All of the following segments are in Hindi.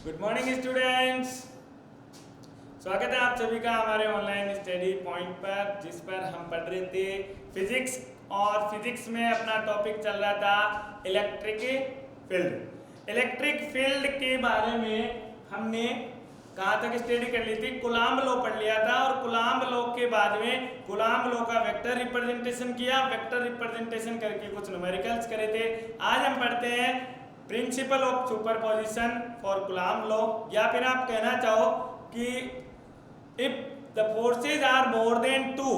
Good morning students. स्वागत है आप सभी का हमारे ऑनलाइन स्टडी पॉइंट पर, जिस पर हम पढ़ रहे थे फिजिक्स। और फिजिक्स में अपना टॉपिक चल रहा था इलेक्ट्रिक फील्ड। इलेक्ट्रिक फील्ड के बारे में हमने कहाँ तक स्टडी कर ली थी? कूलाम्ब लॉ पढ़ लिया था, और कूलाम्ब लॉ के बाद में कूलाम्ब लॉ का वेक्टर रिप्रेजेंटेशन किया। वेक्टर रिप्रेजेंटेशन करके कुछ न्यूमेरिकल्स करे थे। आज हम पढ़ते हैं principle of superposition for Coulomb law, या फिर आप कहना चाहो कि if the forces are more than 2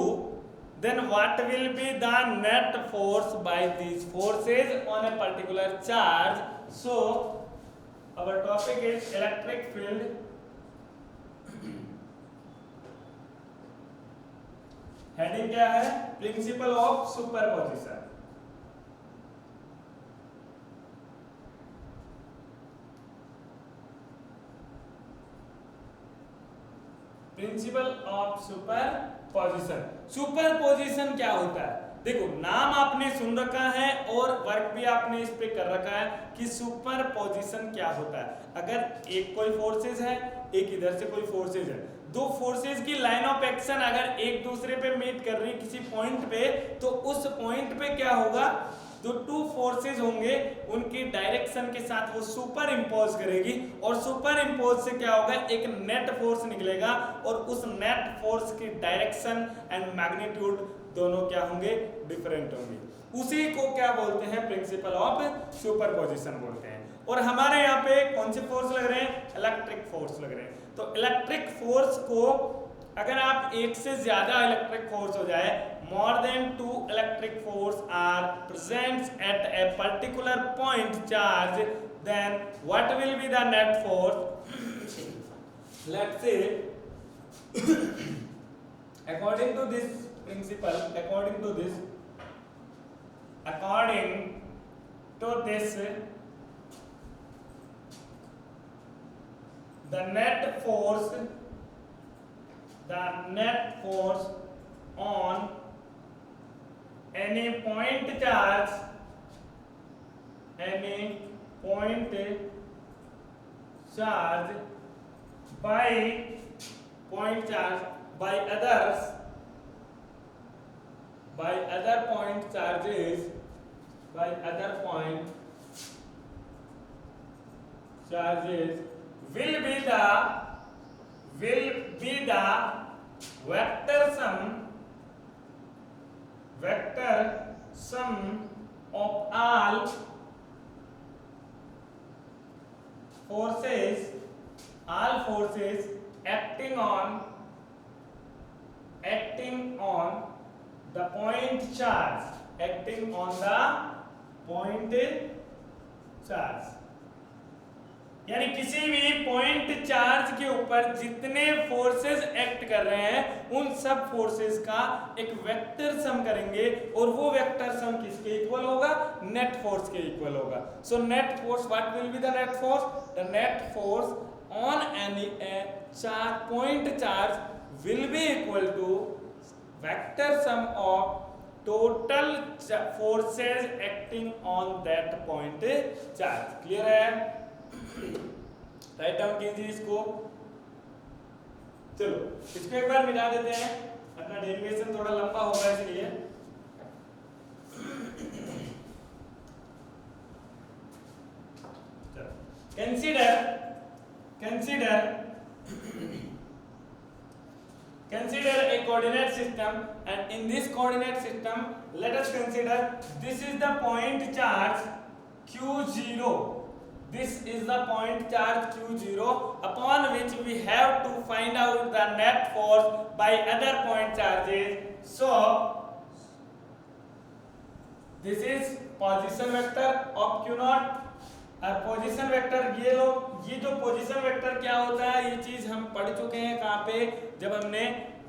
then what will be the net force by these forces on a particular charge. So our topic is electric field. Heading क्या है? Principal of superposition. Principal of superposition. Superposition क्या होता है? देखो, नाम आपने सुन रखा है और वर्क भी आपने इस पे कर रखा है कि सुपरपोजिशन क्या होता है। अगर एक कोई फोर्सेज है, एक इधर से कोई फोर्सेज है, दो फोर्सेज की लाइन ऑफ एक्शन अगर एक दूसरे पे मीट कर रही है किसी पॉइंट पे, तो उस पॉइंट पे क्या होगा? जो टू फोर्सेज होंगे उनकी डायरेक्शन के साथ वो सुपर इम्पोज करेगी, और सुपर इम्पोज से क्या होगा? एक नेट फोर्स निकलेगा, और उस नेट फोर्स की डायरेक्शन एंड मैग्नीट्यूड दोनों क्या होंगे? डिफरेंट होंगे। उसी को क्या बोलते हैं? प्रिंसिपल ऑफ सुपरपोजिशन बोलते हैं। और हमारे यहाँ पे कौन से फोर्स लग रहे हैं? इलेक्ट्रिक फोर्स लग रहे हैं। तो इलेक्ट्रिक फोर्स को अगर आप एक से ज्यादा इलेक्ट्रिक फोर्स हो जाए, more than 2 electric force are present at a particular point charge, then what will be the net force? Let's say according to this principle, according to this the net force on any point charge by other point charges will be the vector sum of all forces acting on the point charge, यानी किसी भी पॉइंट चार्ज के ऊपर जितने फोर्सेस एक्ट कर रहे हैं उन सब फोर्सेस का एक वेक्टर सम करेंगे, और वो वेक्टर सम किसके इक्वल होगा? नेट फोर्स के इक्वल होगा। So net force, what will be the net force? The net force on any point charge will be equal to vector sum of total forces acting on that point charge. Clear है? राइट डाउन कीजिए इसको। चलो इसको एक बार मिला देते हैं, अपना डेरिवेशन थोड़ा लंबा होगा इसलिए। consider a coordinate system, and in this coordinate system let us consider this is the point charge q0. This is the point charge q0 upon which we have to find out the net force by other point charges. So this is position vector of q0 और पोजीशन वेक्टर। ये जो पोजीशन वेक्टर क्या होता है, ये चीज हम पढ़ चुके हैं कहाँ पे? जब हमने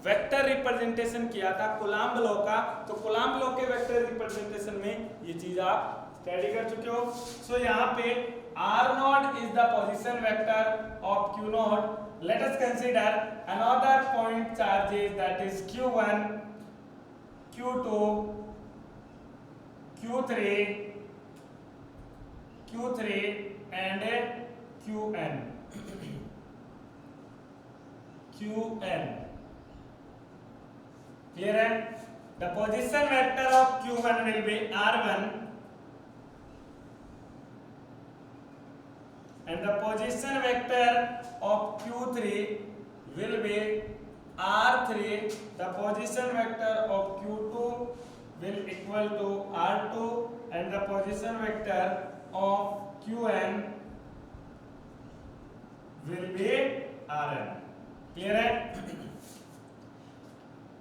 वेक्टर रिप्रेजेंटेशन किया था कूलाम्ब लॉ का। तो कूलाम्ब लॉ के वेक्टर रिप्रेजेंटेशन में ये चीज आप स्टडी कर चुके हो। सो यहाँ पे r0 is the position vector of q0. Let us consider another point charges, that is q1, q2, q3 and qn. Qn. Clear है? The position vector of Q1 will be R1 and the position vector of Q3 will be R3. The position vector of Q2 will equal to R2 and the position vector of Qn will be Rn. Clear है?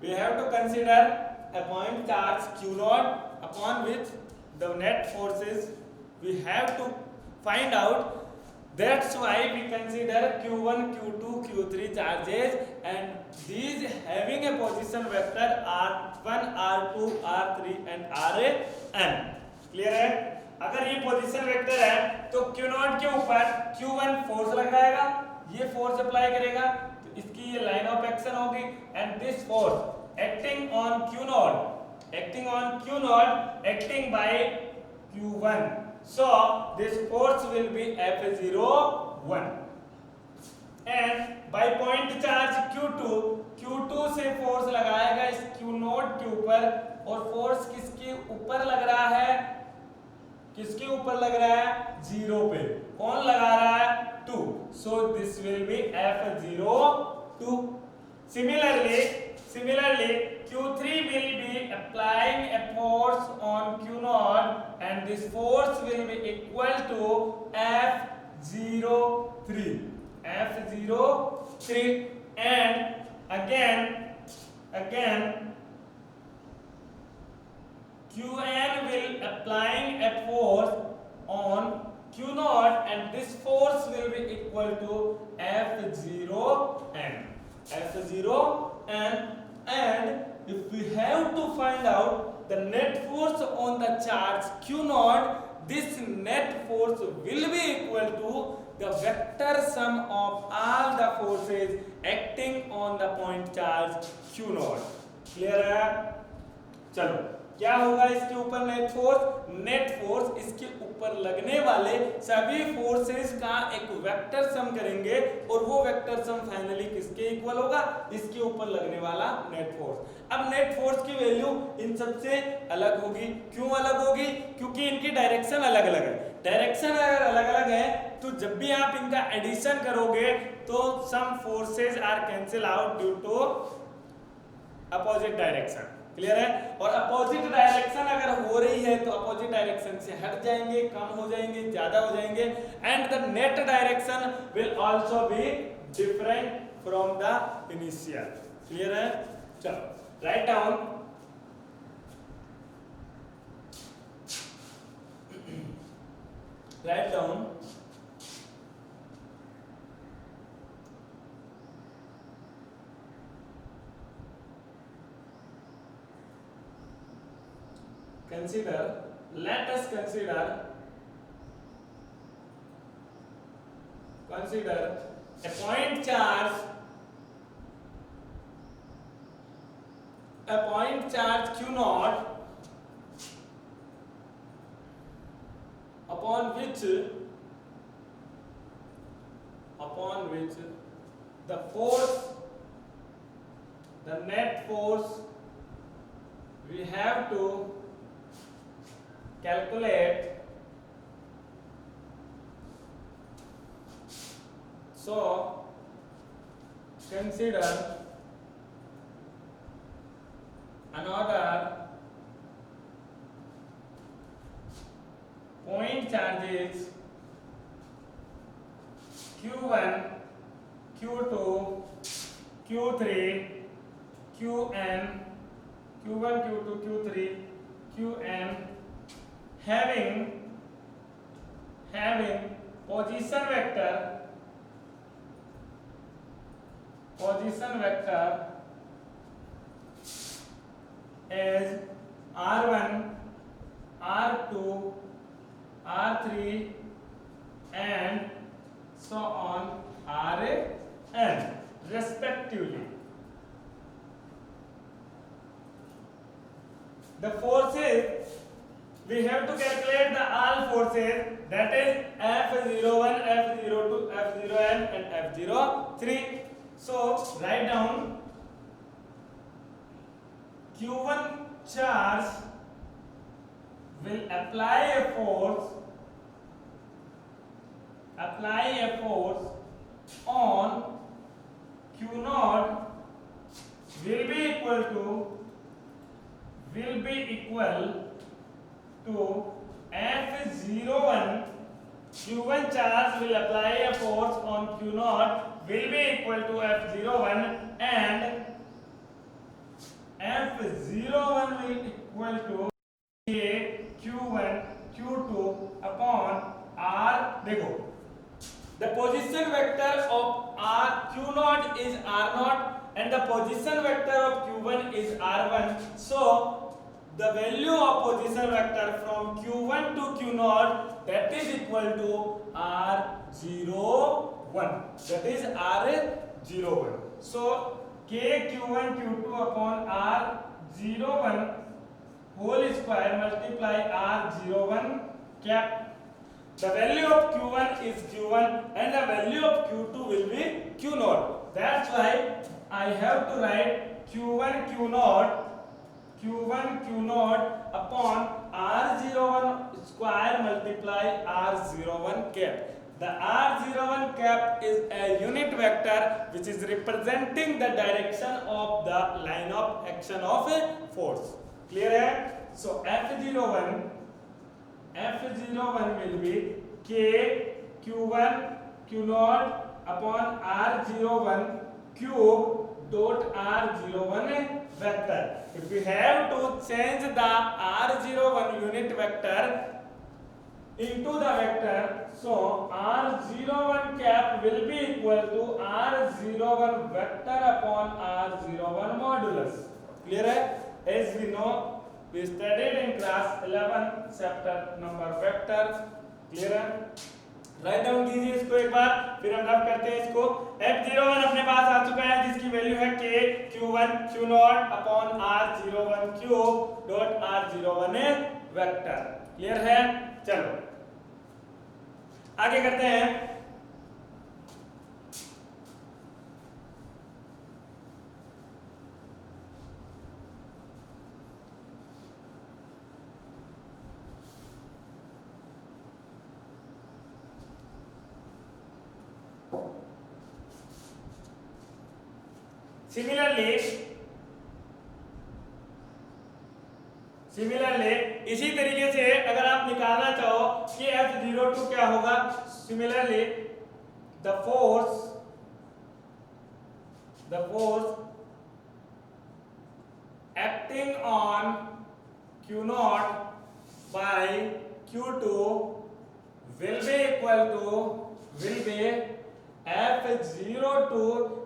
We have to consider a point charge Q0 upon which the net forces we have to find out. That's why we consider Q1, Q2, Q3 charges and these having a position vector R1, R2, R3 and Rn. Clear है? अगर ये पोजीशन वेक्टर है तो Q0 के ऊपर Q1 फोर्स लगाएगा, ये फोर्स अप्लाई करेगा तो इसकी ये लाइन ऑफ एक्शन होगी and this force acting on Q0 acting by Q1. So this force will be F01 and by point charge Q2 से फोर्स लगाएगा इस Q0 के ऊपर और फोर्स किसके ऊपर लग रहा है? किसके ऊपर लग रहा है? 0 पे. कौन लगा रहा है? 2. So this will be F02. Similarly, Q3 will be applying a force on Q0 and this force will be equal to F03. F03 and again Qn will applying a force on Q0 and this force will be equal to F0n. And if we have to find out the net force on the charge Q0, this net force will be equal to the vector sum of all the forces acting on the point charge Q0. Clear है? चलो क्या होगा इसके ऊपर नेट फोर्स इसके ऊपर लगने वाले सभी फोर्सेस का एक वेक्टर सम करेंगे और वो वेक्टर सम फाइनली किसके इक्वल होगा? इसके ऊपर लगने वाला नेट फोर्स. अब नेट फोर्स की वैल्यू इन सबसे अलग होगी. क्यों अलग होगी? क्योंकि इनकी डायरेक्शन अलग अलग है. डायरेक्शन अगर अलग अलग है तो जब भी आप इनका एडिशन करोगे तो some forces are cancel out due to opposite direction. Clear है? और अपोजिट डायरेक्शन अगर हो रही है तो अपोजिट डायरेक्शन से हट जाएंगे, कम हो जाएंगे, ज्यादा हो जाएंगे and the net direction will also be different from the initial. Clear है? चलो write down let us consider a point charge Q0 upon which the net force we have to calculate. So consider another point charges Q1, Q2, Q3, Qn, Q1, Q2, Q3, Qn having position vector as R1, R2, R3 and so on Rn respectively. The forces we have to calculate the all forces, that is F01, F02, F0n 3. So write down Q1 charge will apply a force on Q naught will be equal to F01. Q1 charge will apply a force on Q naught will be equal to F01 and F01 will equal to Q1 Q2 upon R. देखो the position vector of R Q naught is R naught and the position vector of Q1 is R1. So the value of position vector from Q1 to Q naught that is equal to R01. That is R01. So K Q1 Q2 upon R01 whole square multiply R01 cap. The value of Q1 is Q1 and the value of Q2 will be Q naught. That's why I have to write Q1 Q naught upon R01 square multiply R01 cap. The R01 cap is a unit vector which is representing the direction of the line of action of a force. Clear है? So F01 will be K Q1 Q naught upon R01 cube dot R01 vector. If we have to change the R01 unit vector into the vector, so R01 cap will be equal to R01 vector upon R01 modulus. Clear है? As we know, we studied in class 11 chapter number vector. Clear है? राइट डाउन कीजिए इसको एक बार, फिर हम रब करते हैं इसको. F01 अपने पास आ चुका है जिसकी वैल्यू है K Q1 Q naught upon R01 cube dot R01 vector. Clear है? चलो आगे करते हैं. सिमिलरली इसी तरीके से अगर आप निकालना चाहो कि F02 क्या होगा, similarly the force acting on Q naught by Q2 will be F02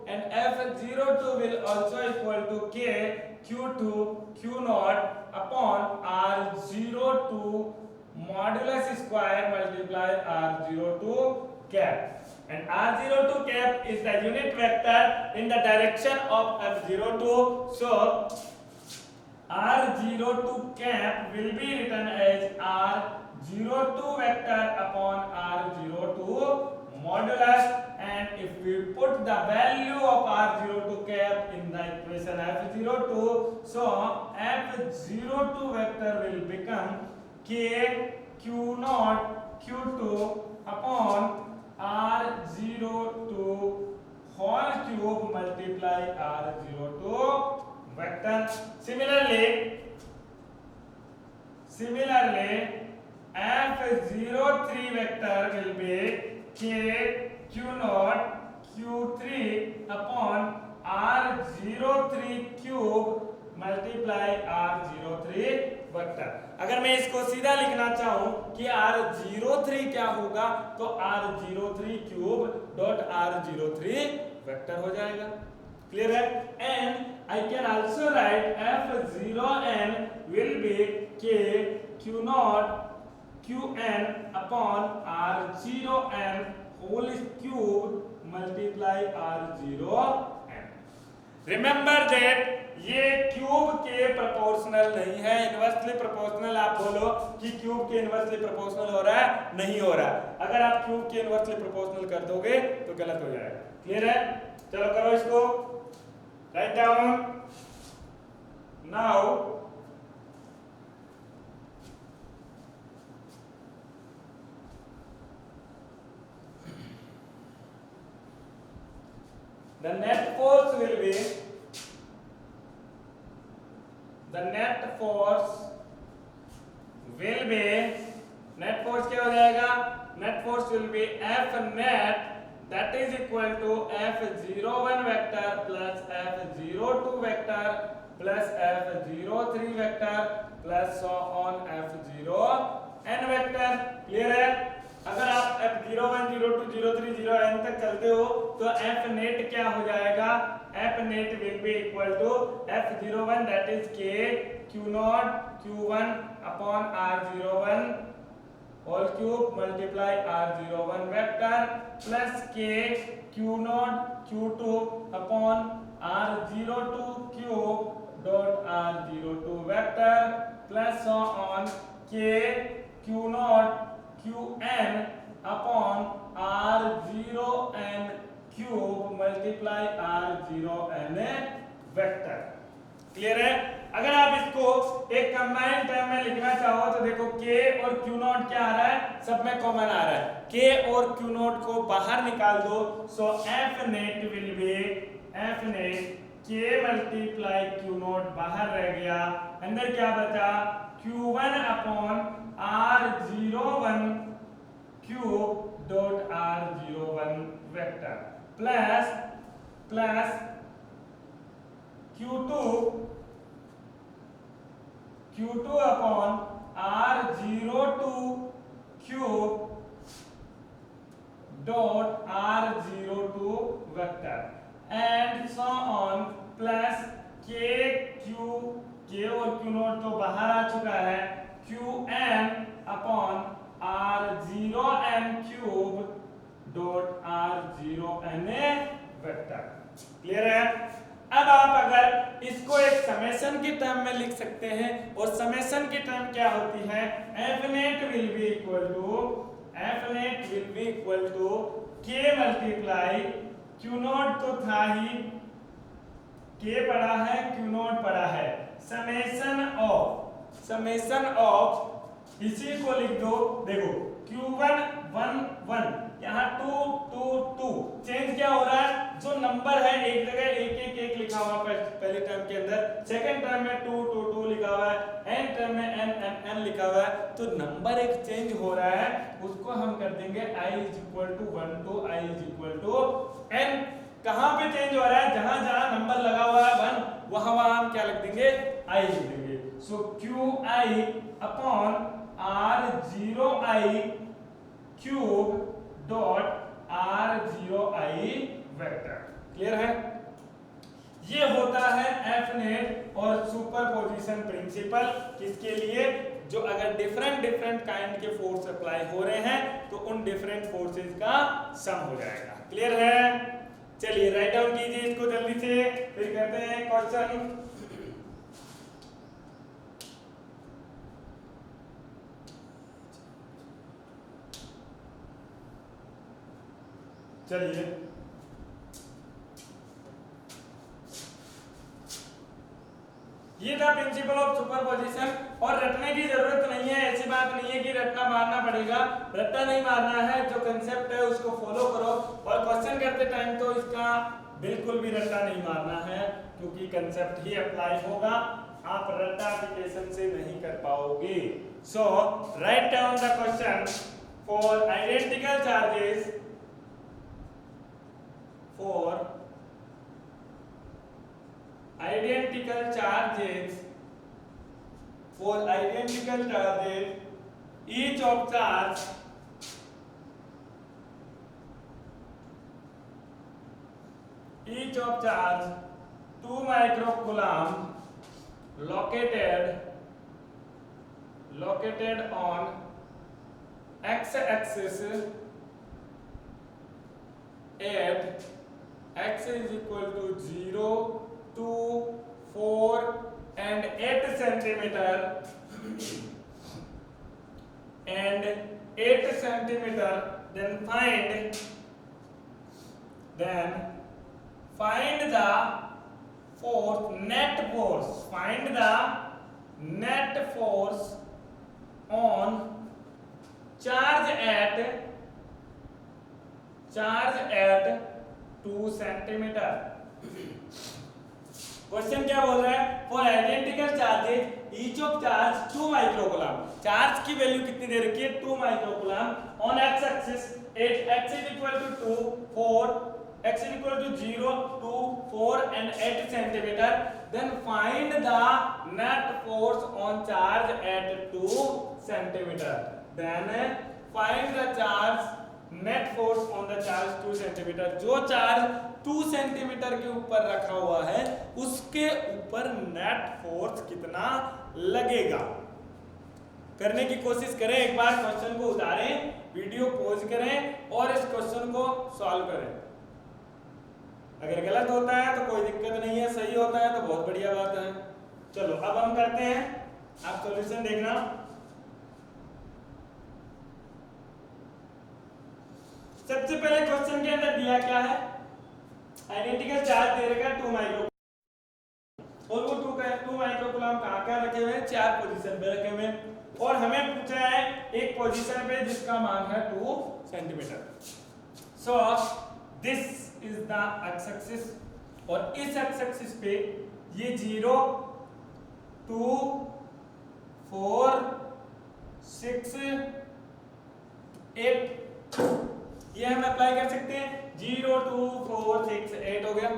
and F02 will also equal to K Q2 Q naught upon R02 modulus square multiply R02 cap. And R02 cap is the unit vector in the direction of F02. So R02 cap will be written as R02 vector upon R02 modulus, and if we put the value of R02 cap in the equation F02, so F02 vector will become K Q naught Q2 upon R02 whole cube multiply R02 vector. Similarly F03 vector will be K Q naught Q3 upon R03 cube multiply R03 vector. अगर मैं इसको सीधा लिखना चाहूं कि R03 क्या होगा तो R03 cube dot R03 vector हो जाएगा. क्लियर है? And I can also right F0n will be K Q naught Qn upon R0n whole cube multiply R0n. Remember that ये क्यूब के प्रोपोर्शनल नहीं है, इनवर्सली प्रोपोर्शनल। आप बोलो कि क्यूब के इनवर्सली प्रोपोर्शनल हो रहा है, नहीं हो रहा। अगर आप क्यूब के इनवर्सली प्रोपोर्शनल कर दोगे तो गलत हो जाएगा। क्लियर है? चलो करो इसको, write down now. The net force will be, the net force will be, net force क्या हो जाएगा? Net force will be F net that is equal to F01 vector plus F02 vector plus F03 vector plus so on F0n vector। Clear है? अगर आप F01, 02, 03, 0n तक चलते हो तो F net क्या हो जाएगा? F net will be equal to F01 that is K Q0 Q1 upon R01 whole cube multiply R01 vector plus K Q0 Q2 upon R02 cube dot R02 vector plus so on K Q0 Qn upon R0n cube multiply R0n vector। Clear है? अगर आप इसको एक कंबाइंड टर्म में लिखना चाहो तो देखो K और Q0 क्या आ रहा है? सब में कॉमन आ रहा है। K और Q0 को बाहर निकाल दो, सो F net will be F net K multiply Q0 बाहर रह गया, अंदर क्या बचा? Q1 upon R01 cube dot R01 vector plus Q2 upon R02 cube dot R02 vector and so on plus K और Q0 तो बाहर आ चुका है, Qn upon R0n cube dot R0n vector। Clear है? अब आप अगर इसको एक समेशन की टर्म में लिख सकते हैं, और समेशन की टर्म क्या होती है? F net will be equal to K multiply Q0 तो था ही, K पड़ा है, Q0 पड़ा है, समेशन ऑफ इसी को लिख दो। देखो Q1 1 1 यहाँ 2 2 2 चेंज क्या हो रहा है? जो नंबर है एक जगह एक लिखा हुआ पहले टर्म के अंदर, सेकंड टर्म में 2 2 2 लिखा हुआ है, एन टर्म में n n n लिखा हुआ है, तो नंबर एक चेंज हो रहा है, उसको हम कर देंगे i is equal to 1 to i is equal to n। कहाँ पे चेंज हो रहा है? जहां जहां नंबर लगा हुआ है 1 वहां हम क्या लिख देंगे? i लिख देंगे। सो qi upon r0i cube dot r0i vector. Clear है? ये होता है एफ नेट और सुपरपोजिशन प्रिंसिपल। किसके लिए? जो अगर डिफरेंट काइंड के फोर्स अप्लाई हो रहे हैं तो उन डिफरेंट फोर्सेस का सम हो जाएगा। क्लियर है? चलिए राइट डाउन कीजिए इसको जल्दी से, फिर करते हैं क्वेश्चन। चलिए ये था प्रिंसिपल ऑफ सुपरपोजिशन, और रटने की जरूरत नहीं है। ऐसी बात नहीं है कि रटना मारना पड़ेगा, रट्टा नहीं मारना है, जो कंसेप्ट है उसको फॉलो करो। और क्वेश्चन करते टाइम तो इसका बिल्कुल भी रट्टा नहीं मारना है, क्योंकि कंसेप्ट ही अप्लाई होगा, आप रट्टा एप्लीकेशन से नहीं कर पाओगे। So write down the question for identical charges each of charge each of charge 2 microcoulomb located on x-axis at x is equal to 0 2 4 and 8 centimeter then find the force, net force, find the net force on charge at 2 centimeter. Question क्या बोल रहा है? For identical charges each of charge 2 microcoulomb, charge की वैल्यू कितनी दे रखी है? 2 microcoulomb on x axis x is equal to 2 4 x is equal to 0 2 4 and 8 centimeter, then find the net force on charge at 2 centimeter. Then find the charge net force on the charge 2 centimeter. जो चार्ज 2 सेंटीमीटर के ऊपर रखा हुआ है उसके ऊपर नेट फोर्स कितना लगेगा? करने की कोशिश करें, एक बार क्वेश्चन को उतारें, वीडियो पॉज करें और इस क्वेश्चन को सॉल्व करें। अगर गलत होता है तो कोई दिक्कत नहीं है, सही होता है तो बहुत बढ़िया बात है। चलो अब हम करते हैं, आप सॉल्यूशन देखना। सबसे पहले क्वेश्चन के अंदर दिया क्या है? आइडेंटिकल चार्ज दे रखा है 2 माइक्रो और वो 2 माइक्रोकूलम कहाँ रखे हुए हैं? 4 पोजीशन पे रखे हुए हैं और हमें पूछा है एक पोजीशन पे जिसका मान है 2 centimetre. So this is the x axis और इस एक्स एक्सिस पे ये 0 2 4 6 8 ये हम अप्लाई कर सकते हैं। 0 2 4 6 8 हो गया।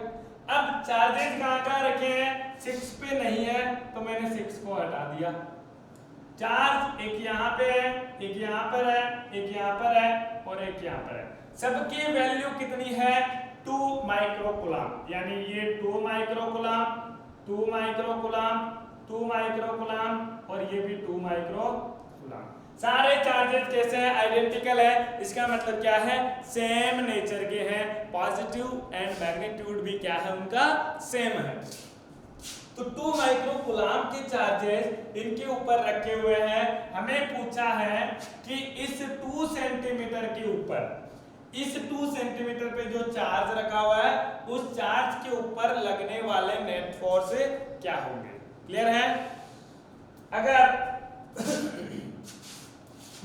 अब चार्जेस कहाँ रखे हैं? 6 पे नहीं है तो मैंने 6 को हटा दिया। चार्ज एक यहाँ पे है, एक यहाँ पर है, एक यहाँ पर है और एक यहाँ पर है। सबकी वैल्यू कितनी है? 2 माइक्रोकूलम, यानी ये 2 माइक्रोकूलम 2 माइक्रोकूलम 2 माइक्रोकूलम और ये भी 2 माइक्रोकूलम। सारे चार्जेस कैसे हैं? आइडेंटिकल है। इसका मतलब क्या है? सेम नेचर के हैं। पॉजिटिव एंड मैग्नीट्यूड भी क्या है उनका? सेम है। तो 2 माइक्रोकूलम के चार्जेस इनके ऊपर रखे हुए हैं। हमें पूछा है कि इस 2 सेंटीमीटर के ऊपर, इस 2 सेंटीमीटर पे जो चार्ज रखा हुआ है उस चार्ज के ऊपर लगने वाले नेट फोर्स क्या होंगे? क्लियर है? अगर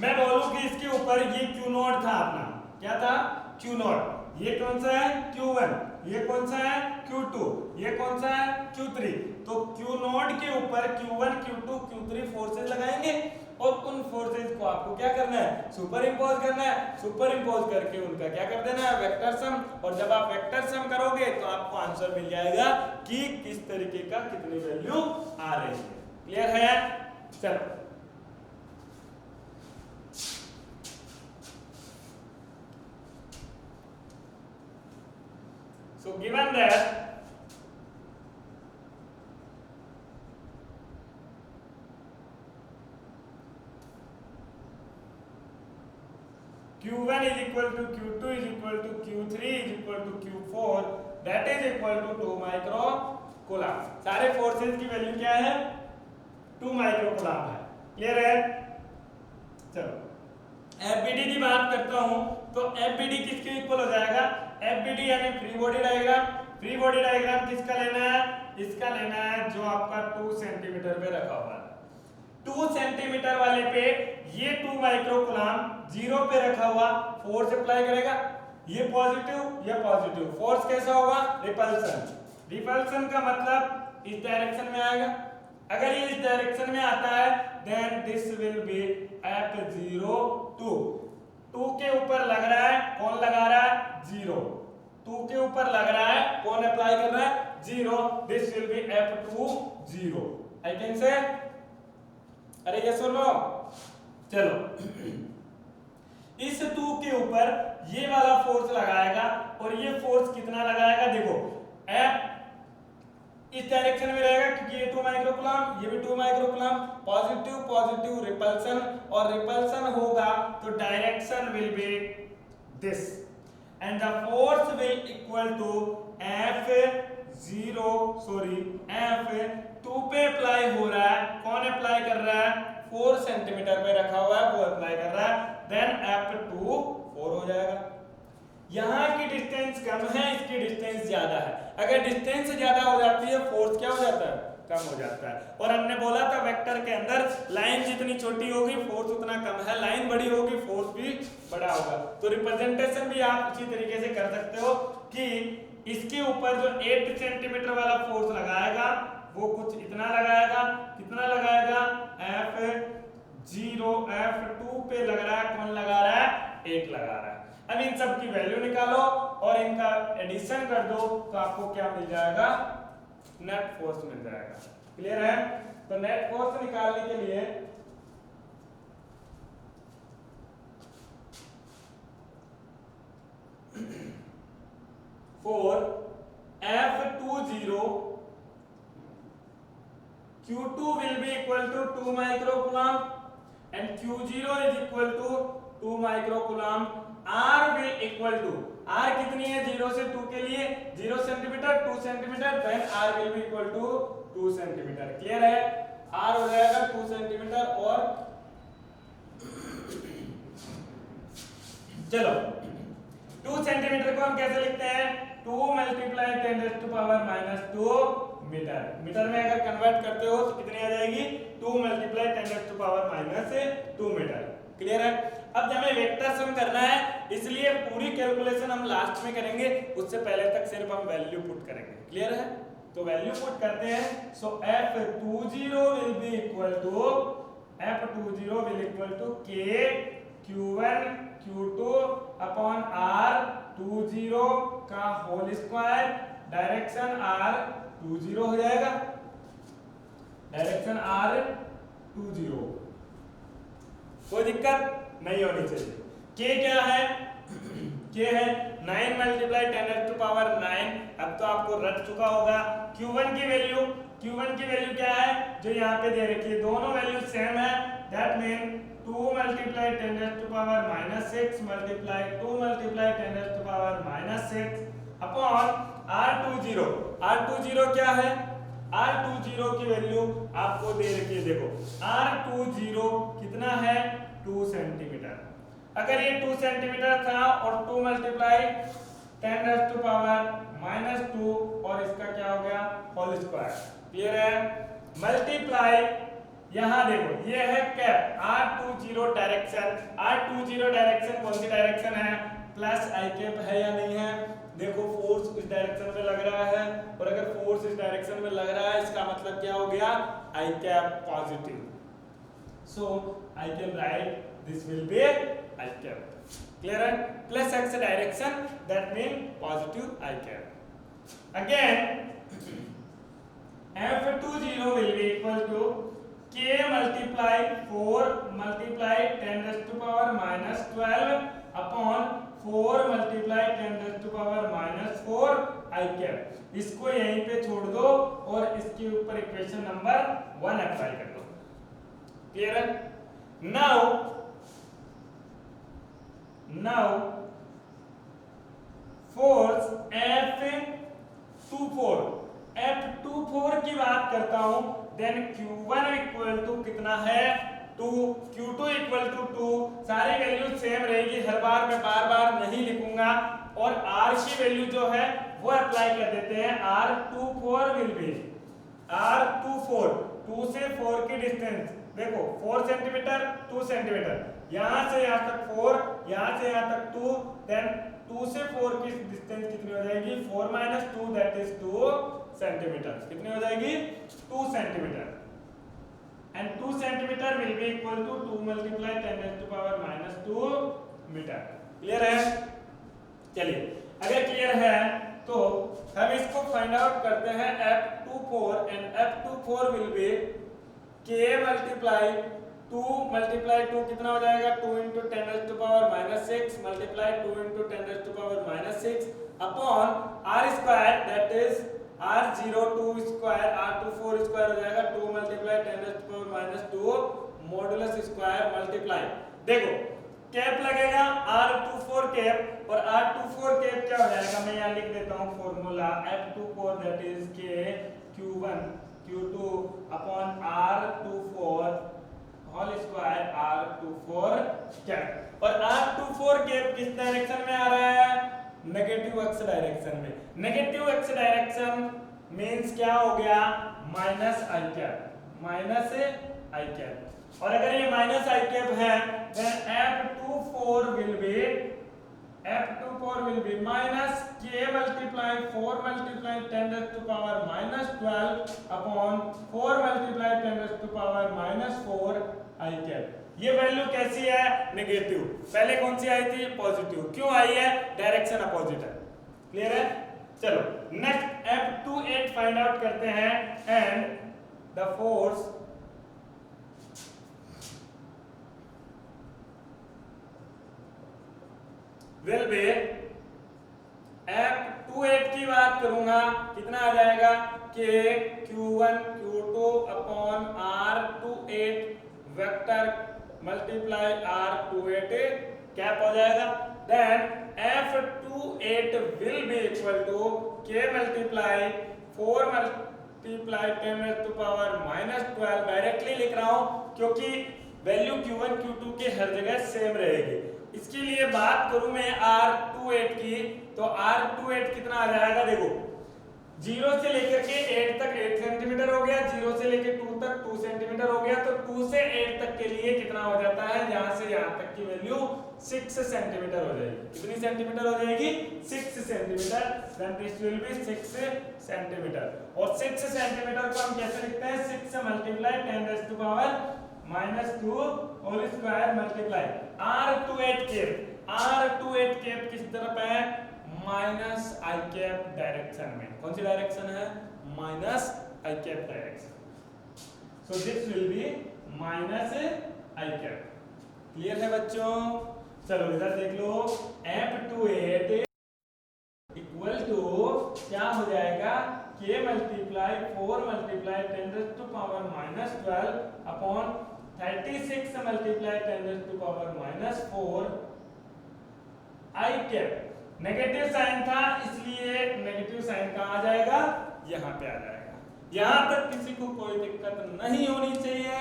मैं बोलूं कि इसके ऊपर ये Q नॉट था अपना, क्या था? Q not. ये कौन सा है? Q1। ये कौन सा है? Q2। ये कौन सा है? Q3। तो Q नॉट के ऊपर Q1 Q2 Q3 फोर्सेस लगाएंगे और उन फोर्सेस को आपको क्या करना है? सुपर इंपोज करना है। सुपर इंपोज करके उनका क्या कर देना है? Vector sum. और जब आप वेक्टर सम करोगे तो आपको आंसर मिल जाएगा कि किस तरीके का कितनी वैल्यू आ रही है। क्लियर है? चलो so given that Q1 is equal to Q2 is equal to Q3 is equal to Q4 that is equal to 2 microcoulomb. सारे फोर्सेस की वैल्यू क्या है? 2 माइक्रोकूलम है। क्लियर है? चलो FBD की बात करता हूं तो FBD किसके इक्वल हो जाएगा? FBD यानी free body diagram. Free body diagram किसका लेना है? इसका लेना है जो आपका 2 सेंटीमीटर पे रखा हुआ है। 2 सेंटीमीटर वाले पे ये 2 माइक्रोकूलम 0 पे रखा हुआ फोर्स अप्लाई करेगा। ये पॉजिटिव, ये पॉजिटिव। फोर्स कैसा होगा? रिपल्सन। रिपल्सन का मतलब इस डायरेक्शन में आएगा। अगर ये इस डायरेक्शन में आता है then this will B F02। 2 के ऊपर लग रहा है, कौन लगा रहा है? 0। 2 के ऊपर लग रहा है, कौन अप्लाई कर रहा है? 0। This will B F20। I can say? अरे ये सुन लो। चलो इस 2 के ऊपर ये वाला फोर्स लगाएगा और ये फोर्स कितना लगाएगा? देखो F इस डायरेक्शन में रहेगा क्योंकि ये 2 माइक्रोकूलम, ये भी 2 माइक्रोकूलम। पॉजिटिव पॉजिटिव रिपल्सन, और रिपल्सन होगा तो direction will be this and the force will equal to F0 F 2 पे अप्लाई हो रहा है, कौन अप्लाई कर रहा है, 4 सेंटीमीटर पे रखा हुआ है वो अप्लाई कर रहा है, देन F2 4 हो जाएगा। यहाँ की डिस्टेंस कम है, इसकी डिस्टेंस ज्यादा है, अगर डिस्टेंस ज्यादा हो जाती है फोर्स क्या हो जाता है, कम हो जाता है। और हमने बोला था वेक्टर के अंदर लाइन जितनी छोटी होगी फोर्स उतना कम है, लाइन बड़ी होगी फोर्स भी बड़ा होगा। तो रिप्रेजेंटेशन भी आप उसी तरीके से कर सकते हो कि इसके ऊपर जो 8 सेंटीमीटर वाला फोर्स लगाएगा वो कुछ इतना लगाएगा, कितना लगाएगा, F0 F2 पे लग रहा है, कौन लगा रहा है, 8 लगा रहा है। अब इन सब की वैल्यू निकालो और इनका एडिशन कर दो तो आपको क्या मिल जाएगा, नेट फोर्स मिल जाएगा। क्लियर है? तो नेट फोर्स निकालने के लिए for F20 Q2 will be equal to 2 microcoulomb and Q0 is equal to 2 microcoulomb. R will equal to, R कितनी है 0 से 2 के लिए, 0 centimetre 2 centimetre, then R will be equal to 2 centimetre. Clear है? R हो जाएगा 2 सेंटीमीटर और चलो 2 सेंटीमीटर को हम कैसे लिखते हैं, 2 मल्टीप्लाई 10⁻⁻2 मीटर। मीटर में अगर कन्वर्ट करते हो तो कितनी आ जाएगी, 2 मल्टीप्लाई 10⁻⁻2 मीटर। क्लियर है? अब हमें वेक्टर सम करना है, इसलिए पूरी कैलकुलेशन हम लास्ट में करेंगे, उससे पहले तक सिर्फ हम वैल्यू पुट करेंगे। क्लियर है? तो वैल्यू पुट करते हैं। So F20 will be equal to K Q1 Q2 upon R20 का होल स्क्वायर, डायरेक्शन R20 हो जाएगा, डायरेक्शन R20, कोई दिक्कत नहीं होनी चाहिए। K क्या है, K है 9 मल्टीप्लाई 10⁻⁹। अब तो आपको रट चुका होगा। Q1 की वैल्यू क्या है, जो यहाँ पे दे रखी है, दोनों वैल्यू सेम है, that mean 2 multiply 10⁻⁶ multiply 2 multiply 10⁻⁻6 upon R20। R20 क्या है, R20 की वैल्यू आपको दे रखी है, देखो R20 कितना है, 2 सेंटीमीटर। अगर ये 2 सेंटीमीटर था और 2 मल्टीप्लाई 10⁻⁻2 और इसका क्या हो गया, होल स्क्वायर। क्लियर है? मल्टीप्लाई यहां देखो ये है cap, R20 direction, R20 direction कौन सी डायरेक्शन है, प्लस आई कैप है या नहीं है, देखो फोर्स इस डायरेक्शन में लग रहा है, और अगर फोर्स इस डायरेक्शन में लग रहा है इसका मतलब क्या हो गया, i cap positive. So I can write this will be i cap. Clear है? Plus x direction, that mean positive i cap. Again F20 will be equal to K multiply 4 multiply 10⁻⁻12 upon 4 multiply 10⁻⁻4 I cap. इसको यहीं पे छोड़ दो और इसके ऊपर इक्वेशन नंबर 1 अप्लाई कर दो। क्लियर है? नाउ फोर्स F24 की बात करता हूं, देन Q1 इक्वल टू कितना है, 2, Q2 इक्वल टू 2, सारी वैल्यू सेम रहेगी, हर बार मैं बार नहीं लिखूंगा, और R की वैल्यू जो है वो अप्लाई कर देते हैं। R24 विल बी R24, 2 से 4 की डिस्टेंस देखो, 4 सेंटीमीटर 2 सेंटीमीटर, यहां से यहां तक 4, यहां से यहां तक 2, देन 2 से 4 की डिस्टेंस कितनी हो जाएगी, 4 - 2 दैट इज 2 सेंटीमीटर। कितनी हो जाएगी, 2 centimetre, and 2 centimetre will be equal to 2 multiply 10⁻⁻2 metre. Clear है? चलिए अगर क्लियर है तो हम इसको फाइंड आउट करते हैं। F24 and F24 will be K multiply 2 multiply 2 कितना हो जाएगा, 2 × 10⁻⁻6 multiply 2 × 10⁻⁻6 upon R square, that is R02 square, R24 square हो जाएगा 2 मल्टीप्लाई 10⁻⁻2 मॉडुलस स्क्वायर मल्टीप्लाई। देखो कैप लगेगा R24 कैप, और R24 कैप क्या हो जाएगा, मैं यहाँ लिख देता हूँ फॉर्मूला F24 दैट इज के Q1 Q2 upon R24 whole square R24 cap. और R24 कैप किस डायरेक्शन में आ रहा है, नेगेटिव एक्स डायरेक्शन में। नेगेटिव एक्स डायरेक्शन मींस क्या हो गया, minus I cap, minus I cap. और अगर ये माइनस आई कैप है then F24 will be minus k multiply 4 multiply 10 raised to power minus 12 upon 4 multiply 10 raised to power minus 4 I cap. ये वैल्यू कैसी है, नेगेटिव। पहले कौन सी आई थी, पॉजिटिव। क्यों आई है, डायरेक्शन अपोजिट है। क्लियर है। चलो नेक्स्ट F28 फाइंड आउट करते हैं। And the force will be, F28 की बात करूंगा, कितना आ जाएगा, K Q1 Q2 upon R28 vector multiply R28 cap हो जाएगा। Then F28 will be equal to K multiply 4 multiply 10 raised to power minus 12। Directly लिख रहा हूं क्योंकि वैल्यू Q1 Q2 की हर जगह सेम रहेगी। इसके लिए बात करूं मैं R28 की, तो R28 कितना आ जाएगा, देखो 0 से लेकर के 8 तक 8 सेंटीमीटर हो गया, 0 से लेकर 2 तक 2 सेंटीमीटर हो गया, तो 2 से 8 तक के लिए कितना हो जाता है, यहां से यहां तक की वैल्यू 6 सेंटीमीटर हो जाएगी। कितनी सेंटीमीटर हो जाएगी, 6 centimetre. Then this will be 6 centimetre. और 6 सेंटीमीटर को हम कैसे लिखते हैं, 6 multiply 10 raise to power -2 whole square multiply R28 cap. R28 cap किस तरफ है, माइनस आई कैप डायरेक्शन में। कौन सी डायरेक्शन है, minus I cap direction. So this will be minus I cap. Clear है बच्चों। चलो इधर देख लो, F28 इक्वल टू क्या हो जाएगा, K multiply 4 multiply 10 raise to power -12 upon 36 multiply 10 raise to power -4 I cap. Negative sign था इसलिए नेगेटिव साइन कहाँ आ जाएगा, यहाँ पे आ जाएगा। यहाँ तक किसी को कोई दिक्कत नहीं होनी चाहिए।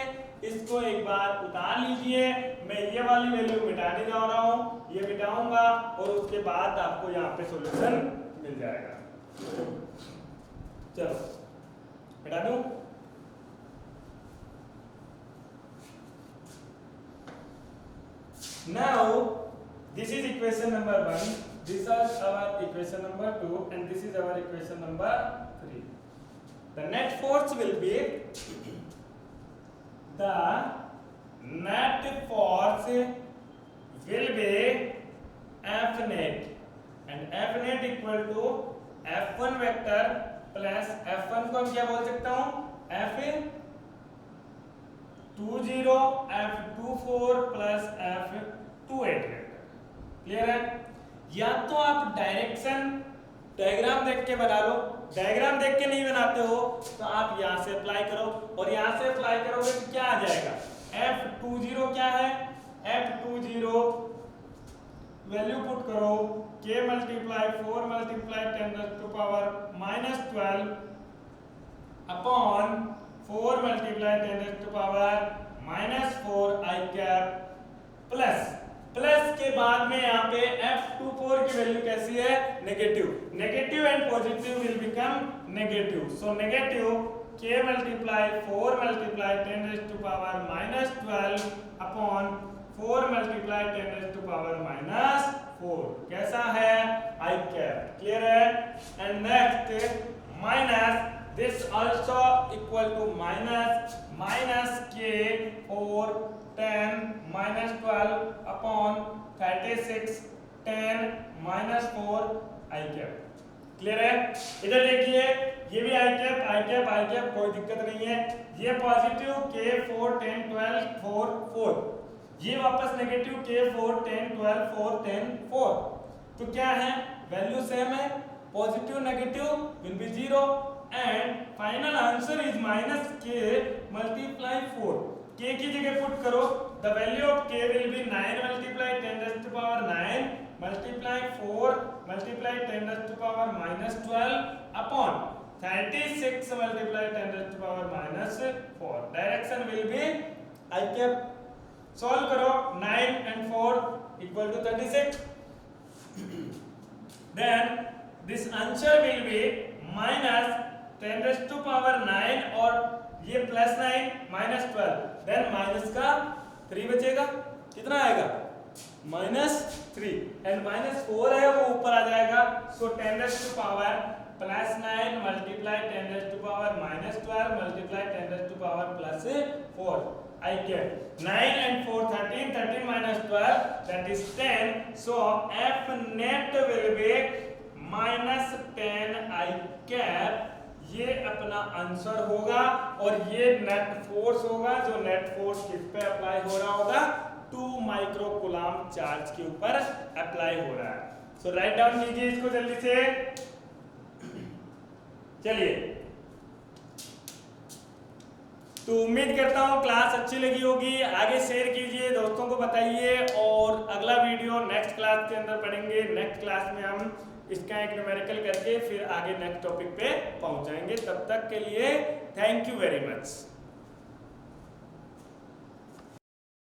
इसको एक बार उतार लीजिए। मैं ये वाली वैल्यू मिटाने जा रहा हूँ, ये मिटाऊंगा और उसके बाद आपको यहाँ पे सॉल्यूशन मिल जाएगा। चलो मिटा दूं। Now this is equation number 1, this is our equation number 2, and this is our equation number 3. The net force will be, the net force will be F net, and F net equal to F1 vector plus F1 को हम क्या बोल सकता हूँ, F20 F24 plus F28 vector. Clear है। या तो आप डायरेक्शन डायग्राम देख के बना लो, डायग्राम देख के नहीं बनाते हो तो आप यहाँ से अप्लाई करो, और यहाँ से अप्लाई करोगे तो क्या आ जाएगा, F20 क्या है, F20 वैल्यू पुट करो, K multiply 4 multiply 10 raise to power -12 upon 4 multiply 10 raise to power -4 I cap plus, plus के बाद में यहाँ पे F24 की वैल्यू कैसी है, negative. Negative and positive will become negative. So negative K multiply 4 multiply 10 raise to power -12 upon 4 multiply 10 raise to power -4 कैसा है, आई कैप। क्लियर है। And next minus this also equal to minus K 4 10 -12 upon 36 10 -4 I cap. Clear है। इधर देखिए ये भी आई कैप कोई दिक्कत नहीं है। ये पॉजिटिव K 4 10 12 4 4, ये वापस नेगेटिव K 4 10 12 4 10 4। तो क्या है, वैल्यू सेम है, positive negative will be 0 and final answer is -K multiply 4। K की जगह पुट करो, the value of k will be 9 multiply 10 raised to power 9 multiply 4 multiply 10 raised to power minus 12 upon 36 multiply 10 raised to power minus 4. Direction will be I cap. Solve करो 9 and 4 equal to 36. Then this answer will be minus 10 raised to power 9 और ये प्लस 9 माइनस 12, देन माइनस का 3 बचेगा, कितना आएगा माइनस 3 एंड माइनस 4 है वो ऊपर आ जाएगा. So 10 raise to power plus 9 multiply 10 raise to power minus 12 multiply 10 raise to power plus 4. I get 9 and 4 13, 13 minus 12 that is 10. So F net will be minus 10 I cap. ये अपना आंसर होगा और ये नेट फोर्स होगा, जो नेट फोर्स किस पे अप्लाई हो रहा होगा 2 माइक्रो कूलम चार्ज के ऊपर अप्लाई हो रहा है. सो राइट डाउन कीजिए इसको जल्दी से. चलिए, तो उम्मीद करता हूँ क्लास अच्छी लगी होगी. आगे शेयर कीजिए, दोस्तों को बताइए और अगला वीडियो नेक्स्ट क्लास के अंदर पढ़ेंगे. नेक्स्ट क्लास में हम इसका एक न्यूमेरिकल करके फिर आगे नेक्स्ट टॉपिक पे पहुंच जाएंगे. तब तक के लिए थैंक यू वेरी मच.